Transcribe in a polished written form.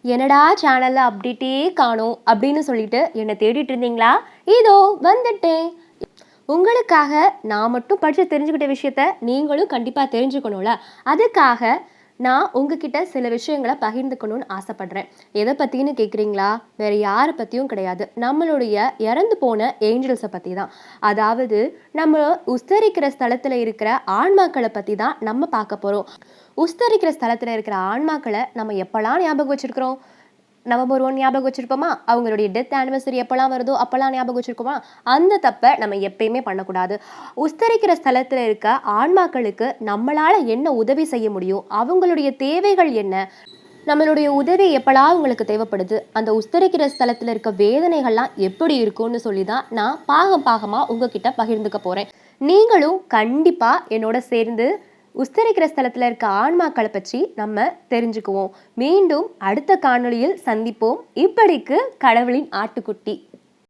என்னடா சேனல்ல அப்டேட்டே காணோம் அப்படின்னு சொல்லிட்டு என்னை தேடிட்டு இருந்தீங்களா? இதோ வந்துட்டேன். உங்களுக்காக நான் மட்டும் படிச்சு தெரிஞ்சுக்கிட்ட விஷயத்த நீங்களும் கண்டிப்பா தெரிஞ்சுக்கணும்ல. அதுக்காக நான் உங்ககிட்ட சில விஷயங்கள பகிர்ந்துக்கணும்னு ஆசைப்படுறேன். எத பத்தின்னு கேட்குறீங்களா? வேற யார பத்தியும் கிடையாது. நம்மளுடைய இறந்து போன ஏஞ்சல்ஸ பத்தி தான். அதாவது நம்ம உஸ்தரிக்கிற ஸ்தலத்துல இருக்கிற ஆன்மாக்கள பத்தி தான் நம்ம பார்க்க போறோம். உஸ்தரிக்கிற ஸ்தலத்துல இருக்கிற ஆன்மாக்கள நம்ம எப்பலாம் ஞாபகம் வச்சிருக்கிறோம்? நவம்பர் 1 ஞாபகம் வச்சிருப்போமா? அவங்களுடைய டெத் ஆனிவர்சரி எப்பலாம் வருதோ, அப்பலாம் ஞாபகம் வச்சிருக்கோமா? அந்த தப்ப நம்ம எப்பயுமே பண்ணக்கூடாது. உஸ்தரிக்கிற ஸ்தலத்துல இருக்க ஆன்மாக்களுக்கு நம்மளால என்ன உதவி செய்ய முடியும்? அவங்களுடைய தேவைகள் என்ன? நம்மளுடைய உதவி எப்பலாம் அவங்களுக்கு தேவைப்படுது? அந்த உஸ்தரிக்கிற ஸ்தலத்துல இருக்க வேதனைகள்லாம் எப்படி இருக்கும்னு சொல்லி தான் நான் பாகம் பாகமா உங்ககிட்ட பகிர்ந்துக்க போறேன். நீங்களும் கண்டிப்பா என்னோட சேர்ந்து உஸ்தரிக்கிற ஸ்தலத்துல இருக்க ஆன்மாக்கள பற்றி நம்ம தெரிஞ்சுக்குவோம். மீண்டும் அடுத்த காணொளியில் சந்திப்போம். இப்படிக்கு கடவுளின் ஆட்டுக்குட்டி.